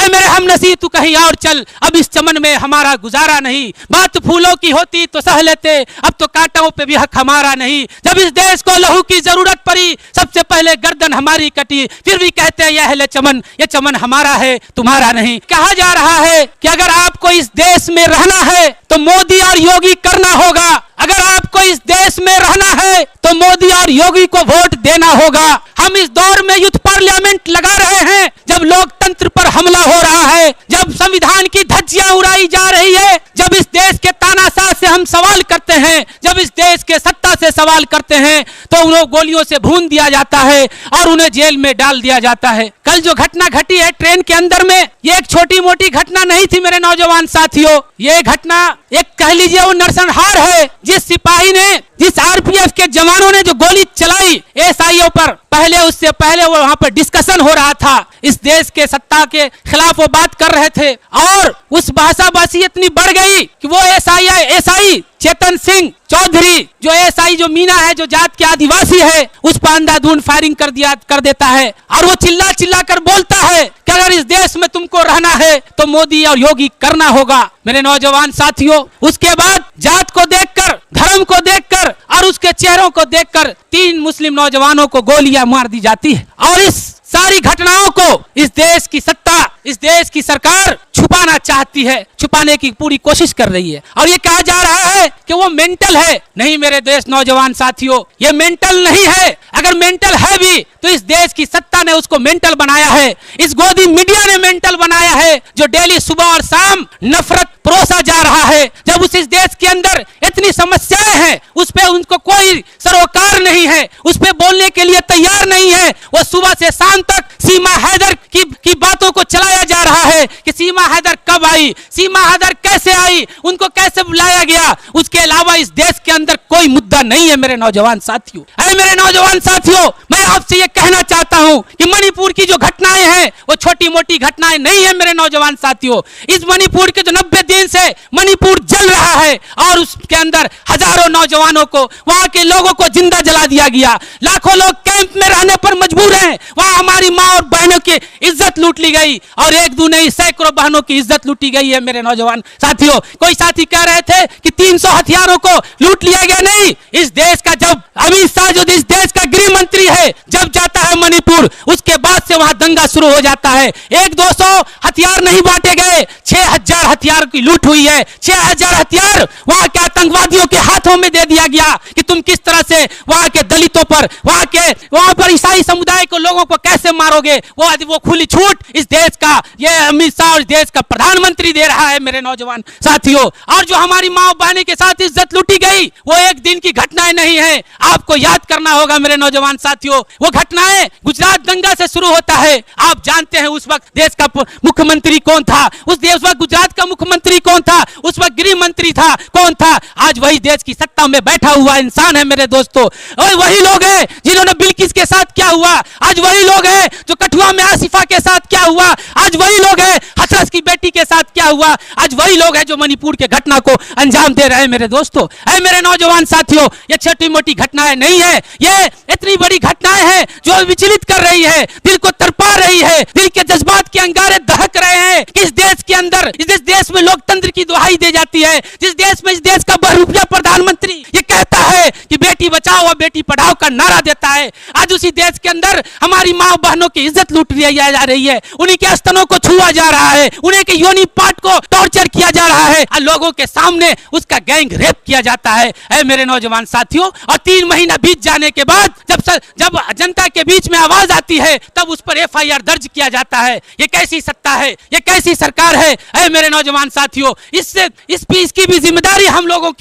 ऐ मेरे हमनसी तू कहीं और चल, अब इस चमन में हमारा गुजारा नहीं। बात फूलों की होती तो सह लेते, अब तो कांटों पे भी हक हमारा नहीं। जब इस देश को लहू की जरूरत पड़ी, सबसे पहले गर्दन हमारी कटी, फिर भी कहते हैं यह चमन, ये चमन हमारा है तुम्हारा नहीं। कहा जा रहा है कि अगर आपको इस देश में रहना है तो मोदी और योगी करना होगा। अगर आपको इस देश में रहना है तो मोदी और योगी को वोट देना होगा। हम इस दौर में यूथ पार्लियामेंट लगा रहे हैं जब लोकतंत्र पर हमला हो रहा है, जब संविधान की धज्जियां उड़ाई जा रही है, जब इस देश के तानाशाह से हम सवाल करते हैं, जब इस देश के सत्ता से सवाल करते हैं तो उन्हें गोलियों से भून दिया जाता है और उन्हें जेल में डाल दिया जाता है। कल जो घटना घटी है ट्रेन के अंदर में, ये एक छोटी मोटी घटना नहीं थी मेरे नौजवान साथियों। ये घटना एक कह लीजिए वो नरसंहार है। जिस सिपाही ने, जिस आरपीएफ के जवानों ने जो गोली चलाई एसआईओ पर, पहले उससे पहले वो वहां पर डिस्कशन हो रहा था, इस देश के सत्ता के खिलाफ वो बात कर रहे थे और उस भाषाभाषी इतनी बढ़ गई कि वो एसआई चेतन सिंह चौधरी, जो एसआई जो मीना है, जो जात के आदिवासी है, उस पर अंधाधुंध फायरिंग कर देता है और वो चिल्ला चिल्ला कर बोलता है कि अगर इस देश में तुमको रहना है तो मोदी और योगी करना होगा। मेरे नौजवान साथियों, उसके बाद जात को देखकर, धर्म को देखकर और उसके चेहरों को देखकर 3 मुस्लिम नौजवानों को गोलियां मार दी जाती है। और इस सारी घटनाओं को इस देश की सत्ता, इस देश की सरकार छुपाना चाहती है, छुपाने की पूरी कोशिश कर रही है। और ये कहा जा रहा है कि वो मेंटल है। नहीं मेरे देश नौजवान साथियों, ये मेंटल नहीं है। अगर मेंटल है भी तो इस देश की सत्ता ने उसको मेंटल बनाया है, इस गोदी मीडिया ने मेंटल बनाया है, जो डेली सुबह और शाम नफरत परोसा जा रहा है। जब उस इस देश के अंदर इतनी समस्याएं हैं, उस पे उनको कोई सरोकार नहीं है, उस पे बोलने के लिए तैयार नहीं है। वो सुबह से शाम तक सीमा हैदर की बातों को चलाया जा रहा है कि सीमा हैदर कब आई, सीमा हैदर कैसे आई, उनको कैसे बुलाया गया। उसके अलावा इस देश के अंदर कोई मुद्दा नहीं है मेरे नौजवान साथियों। अरे मेरे नौजवान साथियों, मैं आपसे ये कहना चाहता हूं कि मणिपुर की जो घटनाएं हैं वो छोटी मोटी घटनाएं नहीं है मेरे नौजवान साथियों। इस मणिपुर के जो 90 दिन से मणिपुर जल रहा है और उसके अंदर हजारों नौजवानों को, वहां के लोगों को जिंदा जला दिया गया। लाखों लोग कैंप में रहने पर मजबूर हैं। वहां हमारी माँ और बहनों की इज्जत लूट ली गई और एक दो नहीं सैकड़ों बहनों की इज्जत लूटी गई है मेरे नौजवान साथियों। कोई साथी कह रहे थे कि 300 हथियारों को लूट लिया गया। नहीं, इस देश का जब अमित शाह जो इस देश का गृह मंत्री है, जब जाता है मणिपुर, उसके बाद से वहां दंगा शुरू हो जाता है। 100-200 हथियार नहीं बांटे गए, 6000 हथियार की लूट हुई है। 6000 हथियार वहां के आतंकवादियों के हाथों में दे दिया गया कि तुम किस तरह से वहां के दलितों पर, वहां पर ईसाई समुदाय को, लोगों को कैसे मारोगे। वो खुली छूट इस देश का, ये अमित शाह और देश का प्रधानमंत्री दे रहा है मेरे नौजवान साथियों। और जो हमारी माँ बहनों के साथ इज्जत लूटी गई, वो एक दिन की घटनाएं नहीं है। आपको याद करना होगा मेरे नौजवान साथियों, वो घटनाएं गुजरात दंगा से शुरू होता है। आप जानते हैं उस वक्त देश का मुख्यमंत्री कौन था, उस वक्त गुजरात का मुख्यमंत्री कौन था, उस वक्त गृह मंत्री था कौन था। आज वही देश की सत्ता में बैठा हुआ इंसान है मेरे दोस्तों। और वही लोग हैं जिन्होंने बिल्किस के साथ क्या हुआ, आज वही लोग हैं जो कठुआ में आसिफा के साथ क्या हुआ, आज वही लोग हैं हथरस की बेटी के साथ क्या हुआ, आज वही लोग हैं जो मणिपुर के घटना को अंजाम दे रहे हैं मेरे दोस्तों। ऐ मेरे नौजवान साथियों, ये छोटी मोटी घटनाएं नहीं है, ये इतनी बड़ी घटनाएं हैं जो विचलित कर रही है, दिल को तरपा रही है, दिल के जज्बात के अंगारे दहक रहे हैं। इस देश के अंदर, इस देश में लोकतंत्र की दुहाई दी जाती है, जिस देश में इस देश का बहुरूपिया प्रधानमंत्री ये कहता है कि बेटी बचाओ और बेटी पढ़ाओ का नारा देता है, आज उसी देश के अंदर हमारी माँ बहनों की इज्जत लूट लिया जा रही है, उन्हीं के स्तनों को छुआ जा रहा है, उन्हीं के योनि पार्ट को टॉर्चर किया जा रहा है और लोगों के सामने उसका गैंग रेप किया जाता है। ऐ मेरे नौजवान साथियों, और 3 महीना बीत जाने के बाद जब जनता के बीच में आवाज आती है तब उस पर FIR दर्ज किया जाता है। ये कैसी सत्ता है, ये कैसी सरकार है। ऐ मेरे नौजवान साथियों, इसकी भी जिम्मेदारी हम लोगों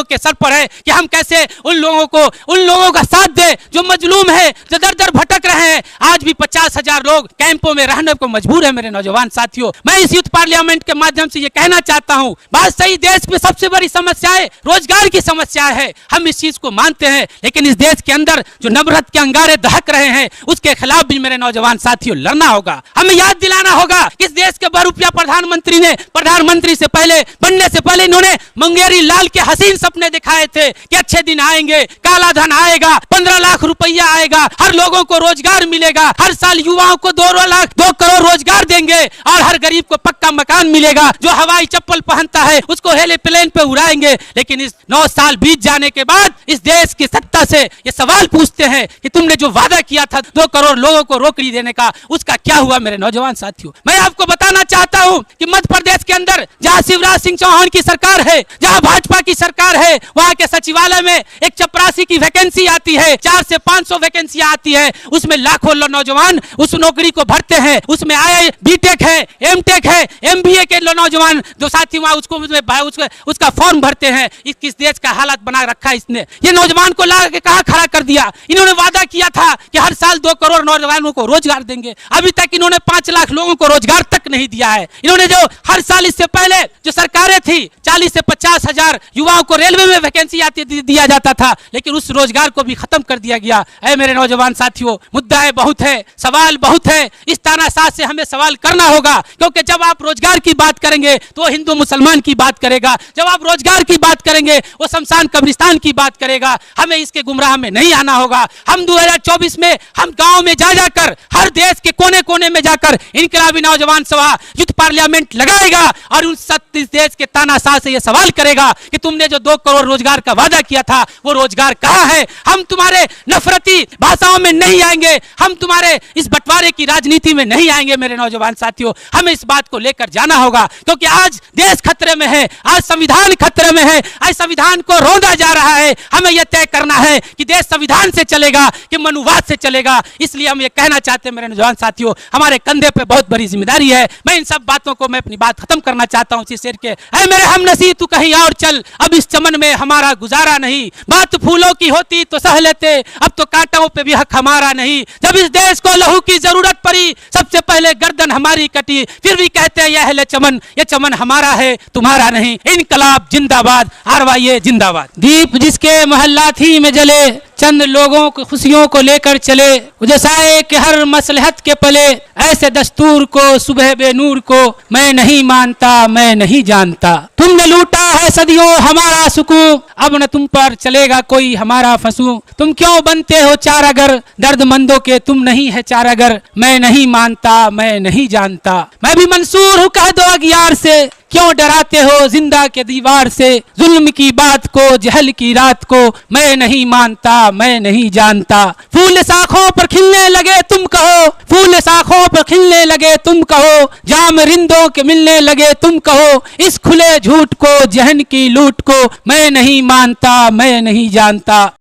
के सर पर है कि हम कैसे उन लोगों का साथ दे जो मजलूम है, जो दर दर भटक रहे हैं। आज भी 50,000 लोग कैंपों में रहने को मजबूर है मेरे नौजवान साथियों। मैं इस यूथ पार्लियामेंट के माध्यम से ये कहना चाहता हूँ, बात सही, देश में सबसे बड़ी समस्या है रोजगार की समस्या है, हम इस चीज को मानते हैं, लेकिन इस देश के अंदर जो नफरत के अंगारे दहक रहे हैं उसके खिलाफ भी मेरे नौजवान साथियों लड़ना होगा। हमें याद दिलाना होगा कि इस देश के बहुरूपिया प्रधानमंत्री से पहले बनने से पहले इन्होंने मुंगेरी लाल के हसीन सपने दिखाए थे कि अच्छे दिन आएंगे, काला धन आएगा, 15 लाख रुपया आएगा, हर लोगों को रोजगार मिलेगा, हर साल युवाओं को 2 करोड़ रोजगार देंगे और हर गरीब को पक्का मकान मिलेगा। जो हवाई चप्पल पहनता है उसको हेलीप्लेन पे उड़ाएंगे। लेकिन इस 9 साल बीत जाने के बाद इस देश की सत्ता से ये सवाल पूछते हैं कि तुमने जो वादा किया था 2 करोड़ लोगों को नौकरी देने का, उसका क्या हुआ मेरे नौजवान साथियों। मैं आपको बताना चाहता हूं कि मध्य प्रदेश के अंदर जहां शिवराज सिंह चौहान की सरकार है, जहां भाजपा की सरकार है, वहां के सचिवालय में एक चपरासी की वैकेंसी आती है, 400 से 500 वैकेंसी आती है, उसमें लाखों नौजवान उस नौकरी को भरते हैं। उसमें बीटेक है, एमटेक है, एमबीए के नौजवान जो साथी वहां उसका फॉर्म भरते हैं। किस देश का हालत बना रखा है इसने। ये नौजवान को ला के कहां खड़ा कर दिया। इन्होंने वादा किया था कि हर साल 2 करोड़ नौजवानों को रोजगार देंगे, अभी तक इन्होंने 5 लाख लोगों को रोजगार तक नहीं दिया है। इन्होंने जो हर साल इससे पहले जो सरकारें थी 40 से 50 हजार युवाओं को रेलवे में वैकेंसी आती दिया जाता था, लेकिन उस रोजगार को भी खत्म कर दिया गया। ऐ मेरे नौजवान साथियों, मुद्दाएं बहुत है, सवाल बहुत है। इस तानाशाह से हमें सवाल करना होगा, क्योंकि जब आप रोजगार की बात करेंगे तो हिंदू मुसलमान की बात करेगा, जब आप रोजगार की बात करेंगे वो शमशान कब्रिस्तान की बात करेगा। हमें इसके गुमराह में नहीं आना होगा। हम 2024 में हम गांव में जा जाकर, हर देश के कोने कोने में जाकर इनकलाबी नौजवान सभा, यूथ पार्लियामेंट लगाएगा और उन इस देश के तानाशाह से यह सवाल करेगा कि तुमने जो 2 करोड़ रोजगार का वादा किया था वो रोजगार कहां है। हम तुम्हारे नफरती भाषाओं में नहीं आएंगे, हम तुम्हारे इस बंटवारे की राजनीति में नहीं आएंगे। मेरे नौजवान साथियों, हमें इस बात को लेकर जाना होगा, क्योंकि आज देश खतरे में है, आज संविधान खतरे में है, आज संविधान को रौंदा जा रहा है। हमें यह तय करना है कि देश संविधान से चलेगा कि मनुवाद से चलेगा। इसलिए हम ये कहना चाहते हैं मेरे नौजवान साथियों, हमारे कंधे पे बहुत बड़ी जिम्मेदारी है। मैं इन सब बातों को, मैं अपनी बात खत्म करना चाहता हूं इसी शेर के। ऐ मेरे हमनसीब तू कहीं और चल, अब इस चमन में हमारा गुजारा नहीं। बात फूलों की होती तो सह लेते, अब तो कांटों पे भी हक हमारा नहीं। जब इस देश को लहू की जरूरत पड़ी सबसे पहले गर्दन हमारी कटी, फिर भी कहते हैं यह चमन, ये चमन हमारा है तुम्हारा नहीं। इनकलाब जिंदाबाद, आरवाईए जिंदाबाद। दीप जिसके मोहल्लाथी में जले, चंद लोगों की खुशियों को लेकर चले, उजसाए के हर मसलहत के पले, ऐसे दस्तूर को सुबह बेनूर को मैं नहीं मानता, मैं नहीं जानता। तुमने लूटा है सदियों हमारा सुकून, अब न तुम पर चलेगा कोई हमारा फंसू। तुम क्यों बनते हो चारागर, दर्दमंदों के तुम नहीं है चारागर। मैं नहीं मानता, मैं नहीं जानता। मैं भी मंसूर हूँ कह दो अगियार से, क्यों डराते हो जिंदा के दीवार से। जुल्म की बात को, जहल की रात को मैं नहीं मानता, मैं नहीं जानता। फूल शाखों पर खिलने लगे तुम कहो, फूल शाखों पर खिलने लगे तुम कहो, जाम रिंदों के मिलने लगे तुम कहो। इस खुले झूठ को, जहन की लूट को मैं नहीं मानता, मैं नहीं जानता।